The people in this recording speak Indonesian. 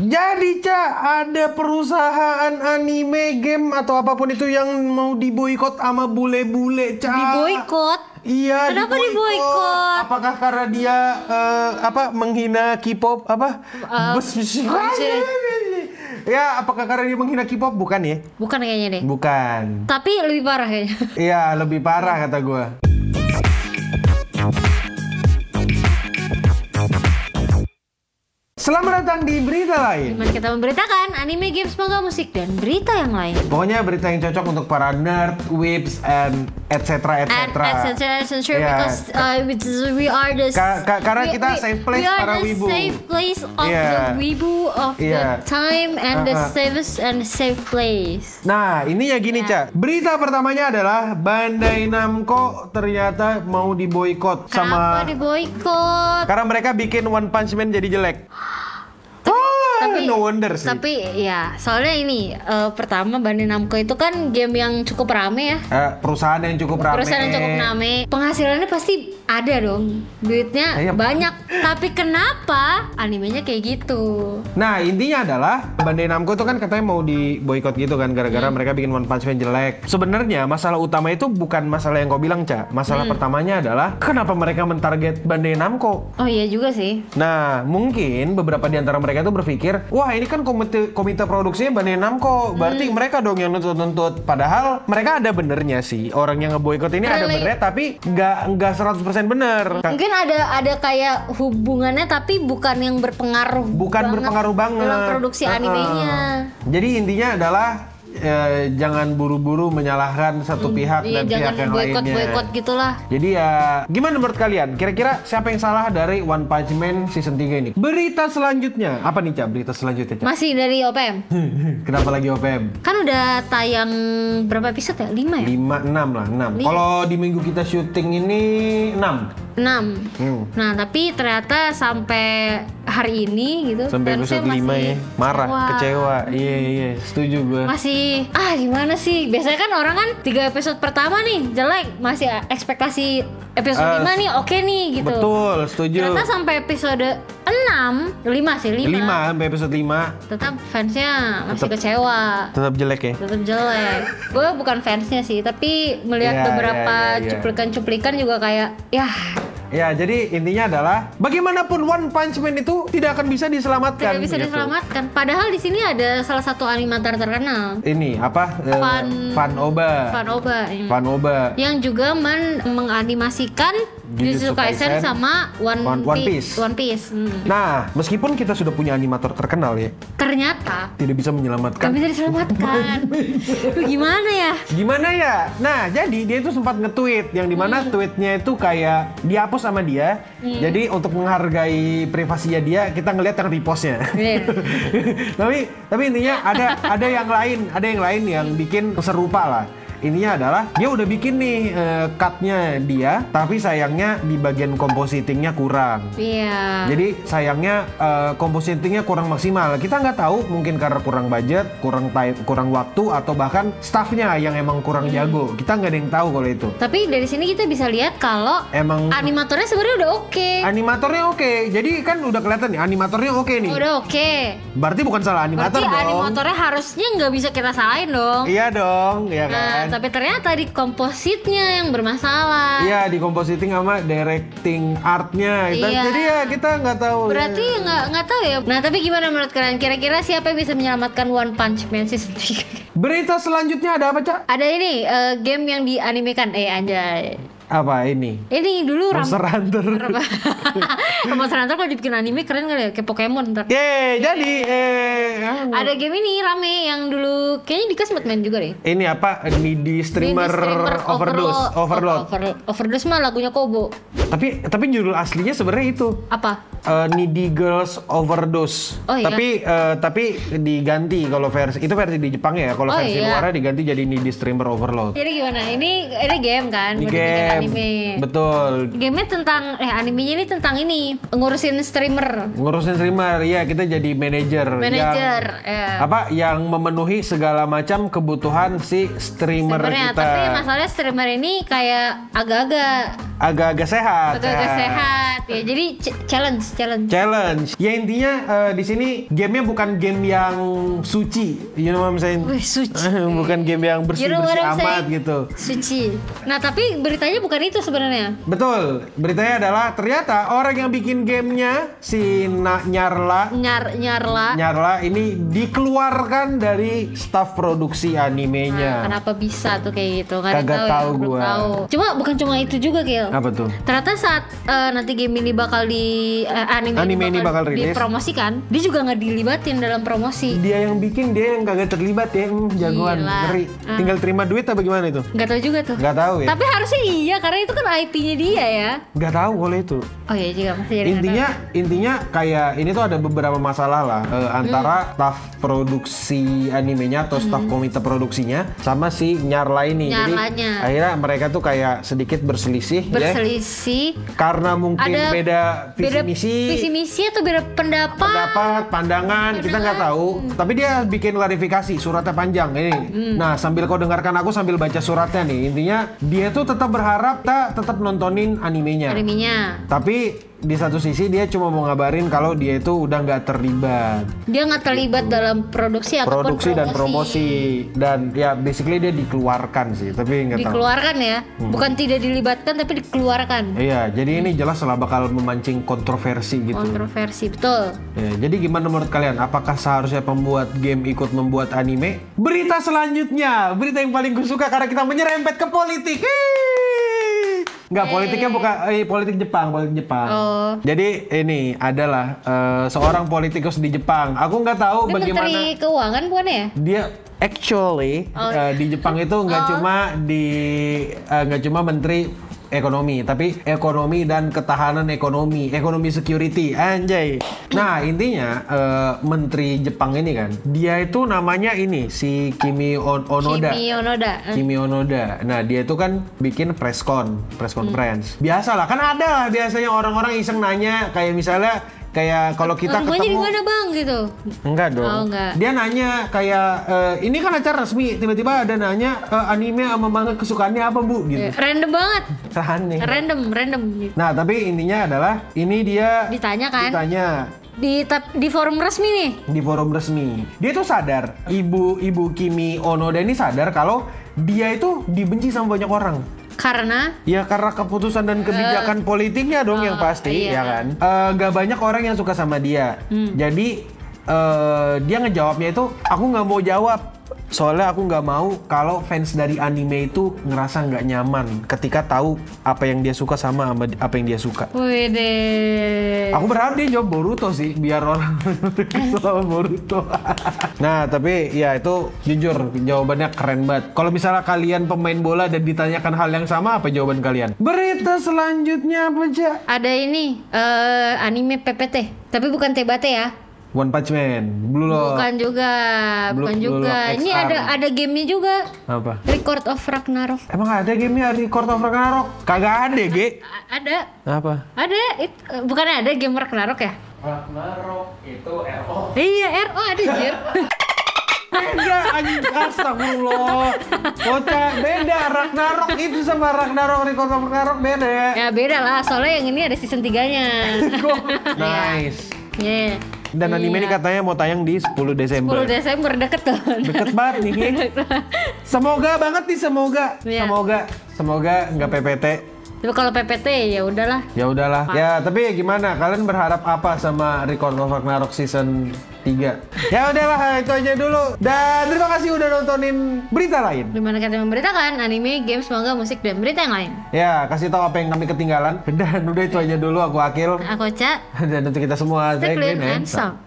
Jadi Cak, ada perusahaan anime, game atau apapun itu yang mau diboikot sama bule-bule Cak. Diboikot? Iya. Kenapa diboikot? Apakah karena dia menghina K-pop Ya, apakah karena dia menghina K-pop? Bukan ya? Bukan kayaknya deh. Bukan. Tapi lebih parah kayaknya. Iya, lebih parah kata gue. Selamat datang di berita lain. Dimana kita memberitakan anime, games, manga, musik, dan berita yang lain. Pokoknya berita yang cocok untuk para nerd, weebs, and etc. Because we are the karena kita safe place para wibu. We are the safe place of the wibu of the time and the safest and safe place. Nah, ini ya gini Cak. Berita pertamanya adalah Bandai Namco ternyata mau diboikot. Kenapa diboikot? Karena mereka bikin One Punch Man jadi jelek. Tapi no wonder sih. Tapi ya, soalnya ini pertama Bandai Namco itu kan game yang cukup rame ya. Perusahaan yang cukup rame. Perusahaan yang cukup rame. Penghasilannya pasti ada dong. Duitnya banyak. Tapi kenapa animenya kayak gitu? Nah, intinya adalah Bandai Namco itu kan katanya mau diboikot gitu kan gara-gara mereka bikin One Punch Man jelek. Sebenarnya masalah utama itu bukan masalah yang kau bilang, Cak. Masalah pertamanya adalah kenapa mereka mentarget Bandai Namco? Oh iya juga sih. Nah, mungkin beberapa di antara mereka itu berpikir, wah ini kan komite produksinya Bandai Namco, berarti mereka dong yang nuntut-nuntut. Padahal mereka ada benernya sih, orang yang ngeboikot ini ada benernya, tapi nggak 100% bener. Mungkin ada kayak hubungannya, tapi bukan yang berpengaruh. Bukan berpengaruh banget dalam produksi animenya. Jadi intinya adalah jangan buru-buru menyalahkan satu pihak dan pihak yang lainnya. Jangan boikot gitulah. Jadi ya, gimana menurut kalian? Kira-kira siapa yang salah dari One Punch Man season 3 ini? Berita selanjutnya. Apa nih, Cak? Berita selanjutnya, Cak? Masih dari OPM. Kenapa lagi OPM? Kan udah tayang berapa episode ya? 5 ya? 6 lah. Kalau di minggu kita syuting ini 6. Nah, tapi ternyata sampai hari ini gitu. Sampai episode 5 ya. Marah, kecewa. Iya, setuju gue. Masih gimana sih? Biasanya kan orang kan 3 episode pertama nih jelek, masih ekspektasi episode 5 nih oke nih gitu. Betul, setuju. Ternyata sampai episode 5 sampai episode 5 tetap fansnya masih kecewa. Tetap jelek ya? Tetap jelek. Gue bukan fansnya sih, tapi melihat beberapa cuplikan-cuplikan juga kayak ya, jadi intinya adalah bagaimanapun One Punch Man itu tidak akan bisa diselamatkan. Tidak bisa diselamatkan. Padahal di sini ada salah satu animator terkenal. Ini apa? Fan Oba. Yang juga menganimasikan Jujutsu Kaisen sama One Piece. Nah, meskipun kita sudah punya animator terkenal ya, ternyata tidak bisa menyelamatkan. Gak bisa diselamatkan. Gimana ya? Nah, jadi dia itu sempat nge-tweet yang dimana tweetnya itu kayak dihapus sama dia. Jadi untuk menghargai privasinya dia, kita ngelihat yang repostnya. tapi intinya ada yang lain yang bikin serupa lah. Intinya adalah dia udah bikin nih cutnya dia, tapi sayangnya di bagian compositingnya kurang. Iya. Jadi sayangnya compositingnya kurang maksimal. Kita nggak tahu, mungkin karena kurang budget, kurang waktu, atau bahkan staffnya yang emang kurang jago. Kita nggak ada yang tahu kalau itu. Tapi dari sini kita bisa lihat kalau emang animatornya sebenarnya udah oke. Animatornya oke. Jadi kan udah kelihatan nih animatornya oke nih. Udah oke. Berarti bukan salah animator dong. Berarti animatornya harusnya nggak bisa kita salahin dong. Iya dong, ya kan. Nah, tapi ternyata di kompositnya yang bermasalah. Iya, di compositing sama directing artnya. Iya. Jadi ya kita nggak tahu. Berarti nggak tahu ya. Nah, tapi gimana menurut kalian? Kira-kira siapa yang bisa menyelamatkan One Punch Man season 3? Berita selanjutnya ada apa, Cak? Ada ini game yang dianimekan. Anjay. Apa ini? Ini dulu Monster Hunter. Monster Hunter kalau dibikin anime keren kali ya, kayak Pokemon ntar. Jadi ada game ini rame yang dulu kayaknya di sempat main juga deh. Ini apa? Needy Streamer Overdose mah lagunya Kobo. Tapi judul aslinya sebenarnya itu. Apa? Needy Girls Overdose. Oh, iya? Tapi diganti kalau versi itu versi di Jepang ya. Kalau versi luarnya diganti jadi Needy Streamer Overload. Jadi gimana? Ini game kan? Game. anime. Betul. Game-nya tentang animenya ini tentang ini, ngurusin streamer. Iya, kita jadi manajer. Yang memenuhi segala macam kebutuhan si streamer kita. Tapi masalahnya streamer ini kayak agak-agak sehat. Ya, jadi Challenge. Ya intinya di sini gamenya bukan game yang suci, you know what I'm saying? Wih, suci. Bukan game yang bersih amat gitu. Suci. Nah, tapi beritanya bukan itu sebenarnya. Betul. Beritanya adalah ternyata orang yang bikin gamenya si Nyarla ini dikeluarkan dari staf produksi animenya. Nah, kenapa bisa tuh kayak gitu? Kagak tahu gua. Bukan cuma itu juga, Gil. Apa tuh? Ternyata saat nanti game ini bakal anime ini bakal rilis, dipromosikan, dia juga nggak dilibatin dalam promosi. Dia yang bikin, dia yang kagak terlibat ya, jagoan, ngeri. Tinggal terima duit apa gimana itu? Nggak tahu juga tuh. Nggak tahu ya. Tapi harusnya iya, karena itu kan IP-nya dia ya. Nggak tahu boleh itu. Oh iya juga masih jadi. Intinya kayak ini tuh ada beberapa masalah lah antara staf produksi animenya atau staf komite produksinya sama si Nyarla ini. Jadi akhirnya mereka tuh kayak sedikit berselisih. Karena mungkin beda visi misi atau beda pandangan, kita nggak tahu. Tapi dia bikin klarifikasi, suratnya panjang ini. Nah, sambil kau dengarkan aku sambil baca suratnya nih. Intinya dia tuh tetap berharap kita tetap nontonin animenya. Tapi di satu sisi dia cuma mau ngabarin kalau dia itu udah nggak terlibat. Dia nggak terlibat dalam produksi dan promosi. Dan ya basically dia dikeluarkan sih, tapi nggak tahu. Dikeluarkan ya, bukan tidak dilibatkan tapi dikeluarkan. Iya, jadi ini jelas lah bakal memancing kontroversi gitu. Kontroversi, betul. Ya, jadi gimana menurut kalian? Apakah seharusnya pembuat game ikut membuat anime? Berita selanjutnya, berita yang paling gue suka karena kita menyerempet ke politik. Enggak, politiknya bukan politik Jepang. Oh. Jadi ini adalah seorang politikus di Jepang. Aku nggak tahu bagaimana. Menteri Keuangan bukan ya? Dia actually di Jepang itu nggak cuma menteri ekonomi, tapi ekonomi dan ketahanan ekonomi security, anjay. Nah, intinya menteri Jepang ini kan, dia itu namanya ini si Kimi Onoda. Nah, dia itu kan bikin press conference. Biasalah, kan ada lah biasanya orang-orang iseng nanya kayak misalnya kalau kita rumahnya ketemu di mana bang gitu? Enggak dong. Enggak. Dia nanya kayak ini kan acara resmi, tiba-tiba ada nanya anime sama manga kesukaannya apa bu? Gitu. Random banget. Aneh. Random. Gitu. Nah tapi intinya adalah ini dia ditanya di forum resmi nih. Di forum resmi. Dia tuh sadar, ibu Kimi Onoda ini sadar kalau dia itu dibenci sama banyak orang. Karena keputusan dan kebijakan politiknya dong yang pasti, ya kan. Gak banyak orang yang suka sama dia. Jadi dia ngejawabnya itu, aku nggak mau jawab. Soalnya aku nggak mau kalau fans dari anime itu ngerasa nggak nyaman ketika tahu apa yang dia suka sama apa yang dia suka. Wede. Aku berharap dia jawab Boruto sih, biar orang sama Boruto. Nah, tapi ya itu jujur jawabannya keren banget. Kalau misalnya kalian pemain bola dan ditanyakan hal yang sama, apa jawaban kalian? Berita selanjutnya apa aja? Ada ini anime PPT, tapi bukan TBT ya. One Punch Man, Blue Lock. Bukan juga. Ini ada gamenya juga. Apa? Record of Ragnarok. Emang ada gamenya Record of Ragnarok? Kagak ada, Ge. Ada. Apa? Ada. Bukannya ada game Ragnarok ya? Ragnarok itu RO. Iya, RO ada, Jir. Beda, anjing, astagfirullah. Kocak, beda. Ragnarok itu sama Ragnarok, Record of Ragnarok beda. Ya beda lah, soalnya yang ini ada season 3-nya. Nice. Yeah. Dan anime ini katanya mau tayang di 10 Desember. 10 Desember deket tuh. Deket banget nih. Semoga banget nih, semoga. Semoga nggak PPT. Tapi kalau PPT ya udahlah. Ya, tapi gimana? Kalian berharap apa sama Record of Ragnarok season 3? Ya udahlah, itu aja dulu. Dan terima kasih udah nontonin berita lain. Dimana kita memberitakan anime, games, manga, musik, dan berita yang lain. Ya, kasih tahu apa yang kami ketinggalan. Dan udah itu aja dulu, aku Akil. Aku Ca. Dan untuk kita semua, stay clean and sound.